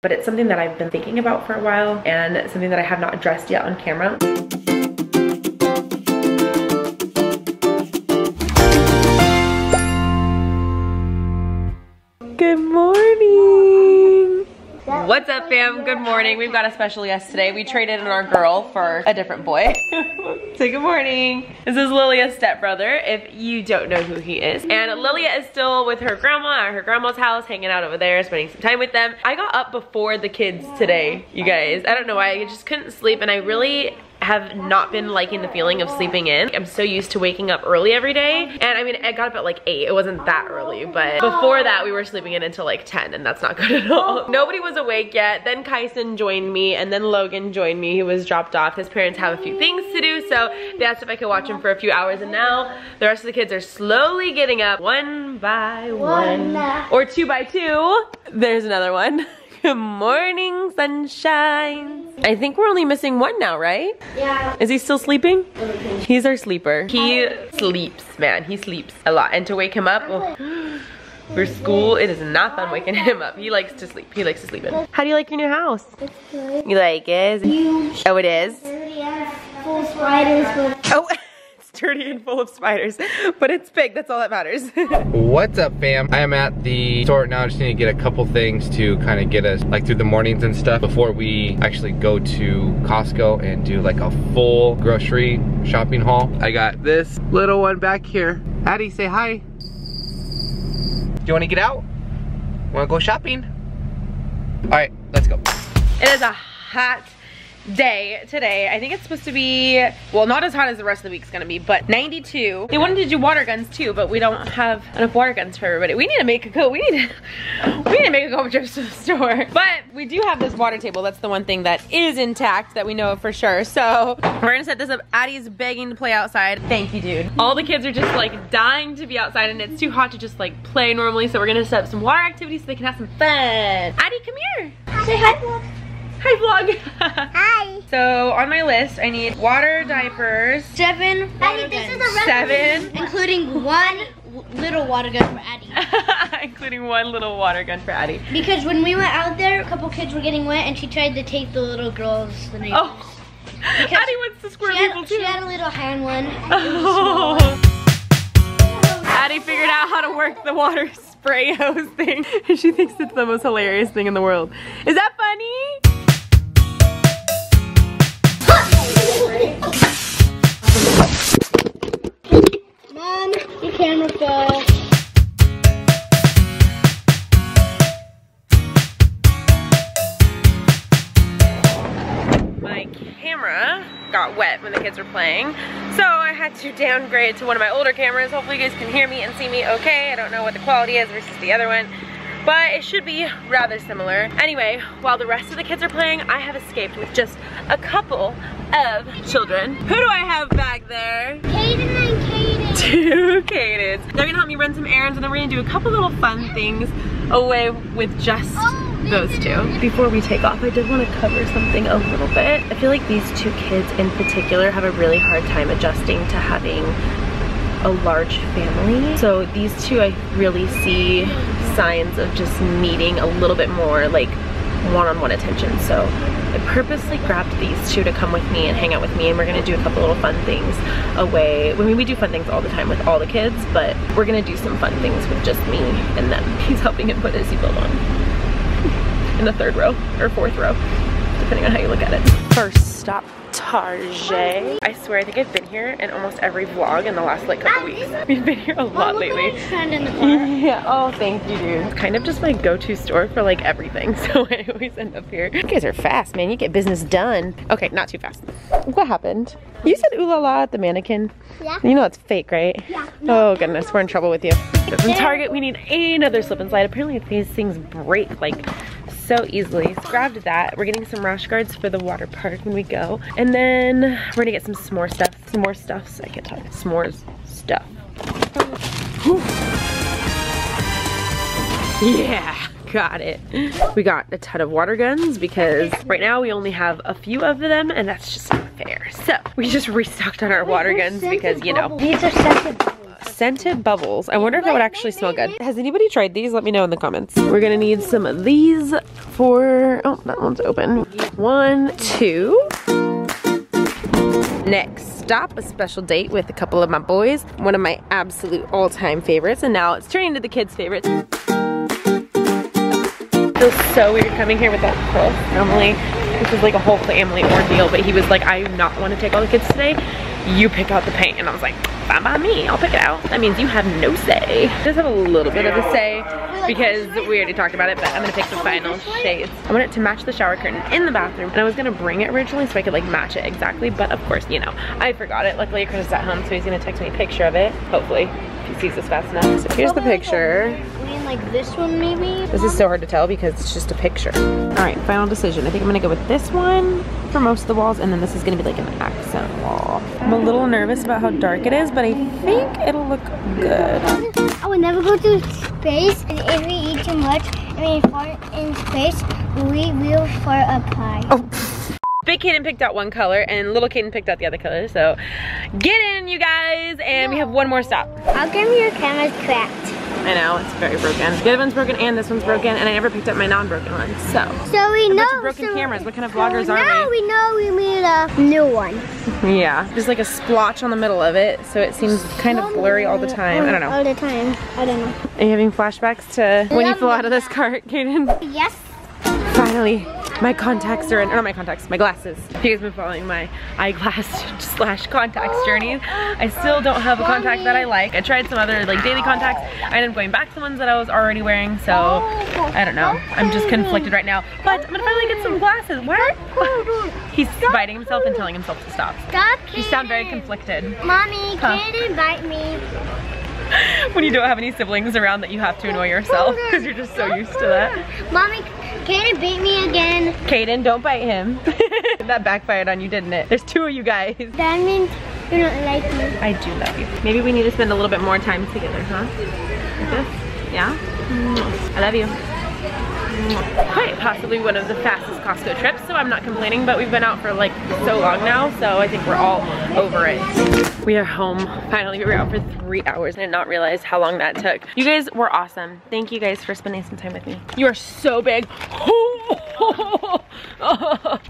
but it's something that I've been thinking about for a while and something that I have not addressed yet on camera. Good morning. What's up, fam? Good morning. We've got a special guest today. We traded in our girl for a different boy. Say good morning. This is Lilia's stepbrother, if you don't know who he is. And Lilia is still with her grandma at her grandma's house, hanging out over there, spending some time with them. I got up before the kids today, you guys. I don't know why, I just couldn't sleep, and I really have not been liking the feeling of sleeping in. I'm so used to waking up early every day, and I mean, I got up at like 8. It wasn't that early, but before that we were sleeping in until like 10, and that's not good at all. Nobody was awake yet. Then Kyson joined me, and then Logan joined me. He was dropped off. His parents have a few things to do, so they asked if I could watch him for a few hours, and now the rest of the kids are slowly getting up one by one. Or 2 by 2. There's another one. Good morning, sunshine. I think we're only missing one now, right? Yeah. Is he still sleeping? He's our sleeper. He sleeps, man. He sleeps a lot. And to wake him up, well, for school, it is not fun waking him up. He likes to sleep. He likes to sleep in. How do you like your new house? It's good. You like it? Huge. Oh, it is? Dirty and full of spiders. Oh. Dirty and full of spiders, but it's big, that's all that matters. What's up, fam? I am at the store now. I just need to get a couple things to kind of get us like through the mornings and stuff before we actually go to Costco and do like a full grocery shopping haul. I got this little one back here. Addie, say hi. Do you want to get out? Want to go shopping? All right, let's go. It is a hot day today. I think it's supposed to be, well, not as hot as the rest of the week's gonna be, but 92. They wanted to do water guns too, but we don't have enough water guns for everybody. We need to make a go. We need to make a couple trips to the store. But we do have this water table. That's the one thing that is intact that we know of for sure. So we're gonna set this up. Addie's begging to play outside. Thank you, dude. All the kids are just like dying to be outside, and it's too hot to just like play normally. So we're gonna set up some water activities so they can have some fun. Addie, come here. Say hi, vlog. Hi, vlog. Hi. So on my list, I need water, diapers. 7 water guns. This is the 7. Including 1 little water gun for Addie. Including 1 little water gun for Addie. Because when we went out there, a couple kids were getting wet, and she tried to take the little girls, the neighbors. Oh. Addie wants to squirt people too. She had a little hand one. Oh. Addie figured out how to work the water spray hose thing. She thinks it's the most hilarious thing in the world. Is that funny? Mom, your camera fell. My camera got wet when the kids were playing, so I had to downgrade to one of my older cameras. Hopefully you guys can hear me and see me okay. I don't know what the quality is versus the other one, but it should be rather similar. Anyway, while the rest of the kids are playing, I have escaped with just a couple of children. Who do I have back there? Kaden and Kaden. 2 Kadens. They're gonna help me run some errands, and then we're gonna do a couple little fun things away with just those 2. Before we take off, I did want to cover something a little bit. I feel like these 2 kids in particular have a really hard time adjusting to having a large family. So these 2, I really see signs of just needing a little bit more like one-on-one attention. So I purposely grabbed these 2 to come with me and hang out with me, and we're gonna do a couple little fun things away. I mean, we do fun things all the time with all the kids, but we're gonna do some fun things with just me and them. He's helping him put his seatbelt on in the 3rd row or 4th row, depending on how you look at it. First stop, Target. I swear, I think I've been here in almost every vlog in the last like couple weeks. We've been here a lot lately. In the car. Yeah, oh thank you, dude. It's kind of just my go-to store for like everything, so I always end up here. You guys are fast, man. You get business done. Okay, not too fast. What happened? You said ooh la la at the mannequin. Yeah. You know it's fake, right? Yeah. No. Oh goodness, we're in trouble with you. So from Target, we need another slip and slide. Apparently these things break like so easily. So grabbed that. We're getting some rash guards for the water park when we go. And then we're gonna get some s'more stuff. S'more stuffs. I can't talk. S'mores stuff. Whew. Yeah, got it. We got a ton of water guns because right now we only have a few of them, and that's just not fair. So we just restocked on our water guns because, you know. These are scented bubbles. scented bubbles. I wonder if that would actually smell good. Has anybody tried these? Let me know in the comments. We're gonna need some of these for, oh, that one's open. 1, 2. Next stop, a special date with a couple of my boys. One of my absolute all-time favorites, and now it's turning into the kids' favorites. Feels so weird coming here without Chris. Normally, this is like a whole family ordeal, but he was like, I do not want to take all the kids today. You pick out the paint. And I was like, fine by me, I'll pick it out. That means you have no say. I just have a little bit of a say because we already talked about it, but I'm gonna pick the final shades. I want it to match the shower curtain in the bathroom, and I was gonna bring it originally so I could like match it exactly, but of course, you know, I forgot it. Luckily, Chris is at home, so he's gonna text me a picture of it, hopefully, if he sees this fast enough. So here's the picture. Like this one maybe? This is so hard to tell because it's just a picture. All right, final decision. I think I'm gonna go with this one for most of the walls, and then this is gonna be like an accent wall. I'm a little nervous about how dark it is, but I think it'll look good. I would never go to space, and if we eat too much and we fart in space, we will fart up high. Oh. Big Kaden picked out one color and little Kaden picked out the other color, so get in, you guys, and we have one more stop. How come your camera's cracked? I know, it's very broken. The other one's broken and this one's broken, and I never picked up my non-broken one, so. So we know. Broken cameras, what kind of vloggers are now we know we need a new one. Yeah, there's like a splotch on the middle of it, so it seems kind of blurry all the time. I don't know. All the time, I don't know. Are you having flashbacks to when you flew out of this cart, Kaden? Yes. Finally, my contacts are in, or not my contacts, my glasses. If you guys have been following my eyeglass / contacts journeys, I still don't have a contact that I like. I tried some other like daily contacts. I ended up going back to the ones that I was already wearing, so I don't know. I'm just conflicted right now. But I'm gonna finally get some glasses. What? He's biting himself and telling himself to stop. Stop. You sound very conflicted. Mommy, Kaden bite me. When you don't have any siblings around that you have to annoy yourself because you're just so used to that. Mommy, Kaden beat me again. Kaden, don't bite him. That backfired on you, didn't it? There's 2 of you guys. That means you don't like me. I do love you. Maybe we need to spend a little bit more time together, huh? Like this? Yeah? I love you. Quite possibly one of the fastest Costco trips, so I'm not complaining, but we've been out for like so long now, so I think we're all over it. We are home. Finally, we were out for 3 hours and I did not realize how long that took. You guys were awesome. Thank you guys for spending some time with me. You are so big.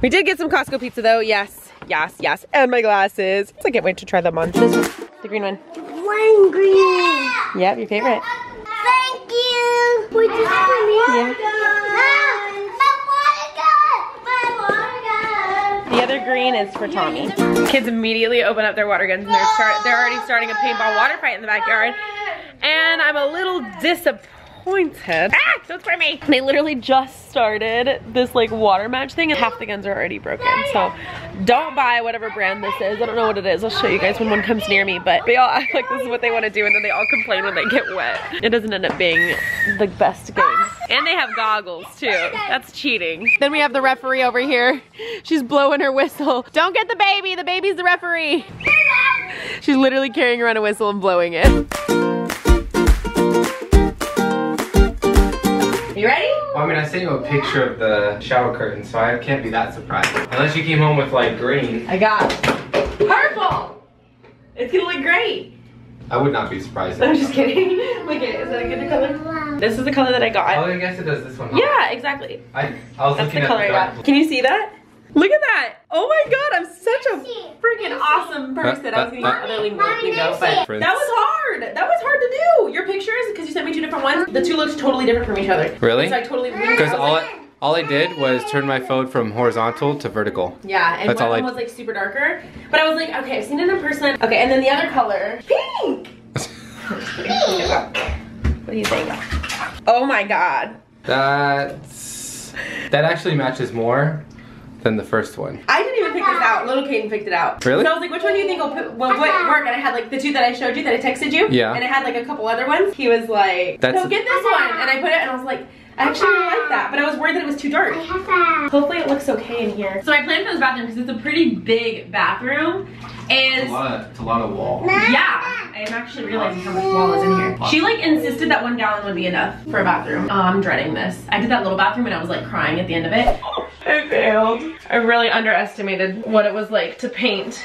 We did get some Costco pizza though. Yes, yes, yes. And my glasses. I can't wait to try them on. This one, the green one. Lime green. Yep, your favorite. Thank you. Wait, this is for me? Yeah. The other green is for Tommy. Kids immediately open up their water guns and they're already starting a paintball water fight in the backyard. And I'm a little disappointed. Ah, don't scare me. They literally just started this like water match thing and half the guns are already broken. So don't buy whatever brand this is. I don't know what it is. I'll show you guys when one comes near me, but they all act like this is what they want to do and then they all complain when they get wet. It doesn't end up being the best game. And they have goggles too. That's cheating. Then we have the referee over here. She's blowing her whistle. Don't get the baby. The baby's the referee. She's literally carrying around a whistle and blowing it. You ready? Well, I mean, I sent you a picture of the shower curtain, so I can't be that surprised. Unless you came home with like green. I got purple. It's gonna look great. I would not be surprised. I'm just kidding. Look at it. Is that a good color? This is the color that I got. Oh, I guess it does this one. Yeah, exactly. I was That's looking the color at I got. Can you see that? Look at that. Oh my god, I'm such a freaking awesome person. I was gonna use the other window, but that was hard. That was hard to do. Your pictures, because you sent me 2 different ones, the 2 looked totally different from each other. Really? So I totally Because all I did was turn my phone from horizontal to vertical. Yeah, and that's one of them was like super darker. But I was like, okay, I've seen it in person. Okay, and then the other color, pink. What do you think? Oh my god. That actually matches more than the first one. I didn't even pick this out. Little Kaden picked it out. Really? So I was like, which one do you think will work? And I had like the 2 that I showed you that I texted you. Yeah. And I had like a couple other ones. He was like, no, get this one. And I put it and I was like, I actually really like that, but I was worried that it was too dark. Hopefully it looks okay in here. So I planned for this bathroom because it's a pretty big bathroom. And it's a lot of wall. yeah, I'm actually realizing how much wall is in here. She like insisted that 1 gallon would be enough for a bathroom. Oh, I'm dreading this. I did that little bathroom and I was like crying at the end of it. I failed. I really underestimated what it was like to paint.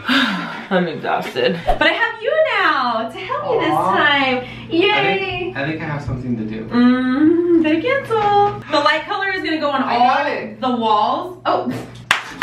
I'm exhausted. But I have you now. now to help me this time. Yay! I think I have something to do. They cancel. The light color is gonna go on all the walls. Oh,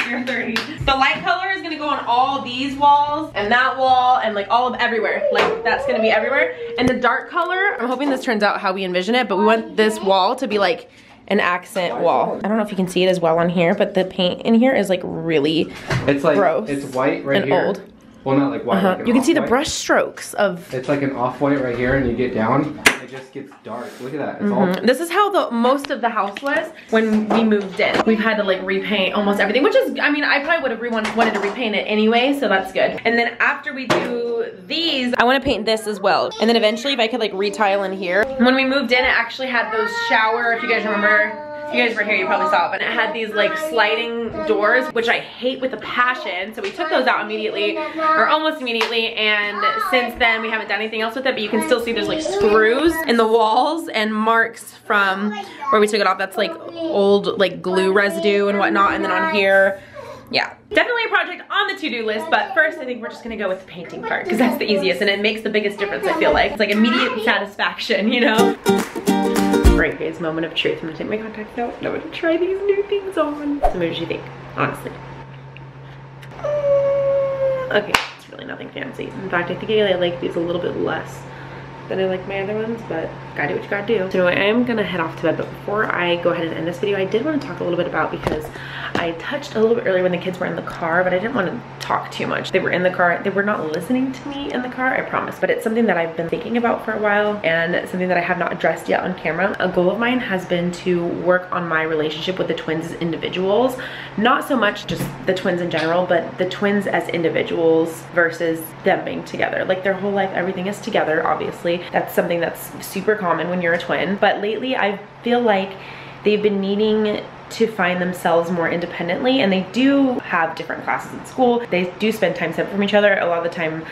you're 30. The light color is gonna go on all these walls and that wall and like all of everywhere. Like that's gonna be everywhere. And the dark color, I'm hoping this turns out how we envision it, but we want this wall to be like an accent wall. I don't know if you can see it as well on here, but the paint in here is like really gross. It's white right and here. Old. Well, not like white. Like you can see the brush strokes of. It's like an off-white right here, and you get down, it just gets dark. Look at that. It's all. This is how most of the house was when we moved in. We've had to like repaint almost everything, which is, I mean, I probably would have wanted to repaint it anyway, so that's good. And then after we do these, I want to paint this as well. And then eventually, if I could like retile in here. When we moved in, it actually had those shower, if you guys remember. If you guys were here, you probably saw it, but it had these like sliding doors, which I hate with a passion. So we took those out immediately, or almost immediately, and since then we haven't done anything else with it, but you can still see there's like screws in the walls and marks from where we took it off. That's like old like glue residue and whatnot. And then on here, yeah, definitely a project on the to-do list, but first I think we're just gonna go with the painting part because that's the easiest and it makes the biggest difference, I feel like. It's like immediate satisfaction, you know? Right, guys, moment of truth. I'm gonna take my contacts out and I'm gonna try these new things on. So what did you think, honestly? Okay, it's really nothing fancy. In fact, I think I like these a little bit less than I like my other ones, but gotta do what you gotta do. So anyway, I am gonna head off to bed, but before I go ahead and end this video, I did want to talk a little bit about, because I touched a little bit earlier when the kids were in the car, but I didn't want to talk too much. They were in the car, they were not listening to me in the car, I promise, but it's something that I've been thinking about for a while and something that I have not addressed yet on camera. A goal of mine has been to work on my relationship with the twins as individuals, not so much just the twins in general, but the twins as individuals versus them being together. Like their whole life, everything is together, obviously. That's something that's super common when you're a twin, but lately I feel like they've been needing to find themselves more independently, and they do have different classes at school. They do spend time separate from each other. A lot of the time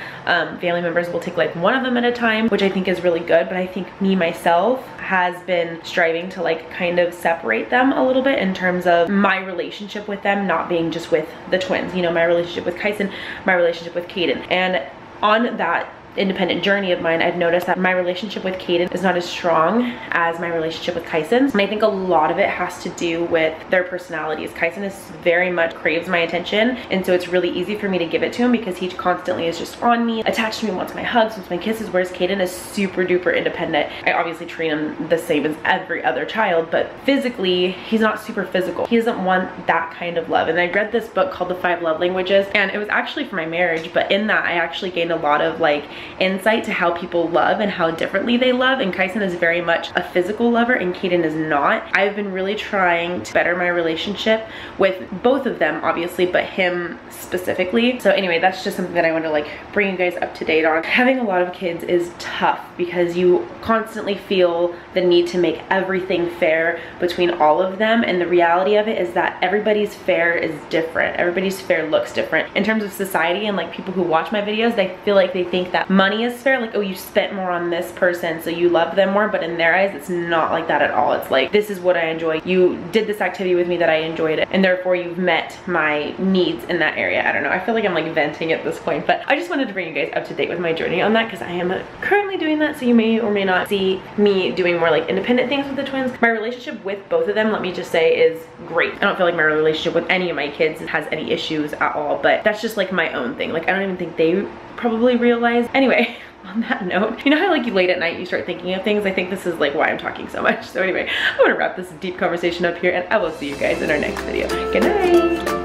family members will take like one of them at a time, which I think is really good, but I think me myself has been striving to like kind of separate them a little bit in terms of my relationship with them not being just with the twins, you know, my relationship with Kyson, my relationship with Caden. And on that independent journey of mine, I've noticed that my relationship with Caden is not as strong as my relationship with Kyson. And I think a lot of it has to do with their personalities. Kyson is very much craves my attention, and so it's really easy for me to give it to him because he constantly is just on me, attached to me, wants my hugs, wants my kisses, whereas Caden is super duper independent. I obviously treat him the same as every other child, but physically, he's not super physical. He doesn't want that kind of love. And I read this book called The 5 Love Languages, and it was actually for my marriage, but in that I actually gained a lot of like insight to how people love and how differently they love. And Kyson is very much a physical lover and Caden is not. I've been really trying to better my relationship with both of them, obviously, but him specifically. So anyway, that's just something that I want to like bring you guys up to date on. Having a lot of kids is tough because you constantly feel the need to make everything fair between all of them, and the reality of it is that everybody's fare is different. Everybody's fare looks different. In terms of society and like people who watch my videos, they feel like they think that money is fair, like, oh, you spent more on this person so you love them more, but in their eyes it's not like that at all. It's like, this is what I enjoy, you did this activity with me that I enjoyed it, and therefore you've met my needs in that area. I don't know, I feel like I'm like venting at this point, but I just wanted to bring you guys up to date with my journey on that because I am currently doing that, so you may or may not see me doing more like independent things with the twins. My relationship with both of them, let me just say, is great. I don't feel like my relationship with any of my kids has any issues at all, but that's just like my own thing. Like I don't even think they probably realize. Anyway, on that note, you know how like you late at night you start thinking of things? I think this is like why I'm talking so much. So anyway, I'm gonna wrap this deep conversation up here, and I will see you guys in our next video. Good night.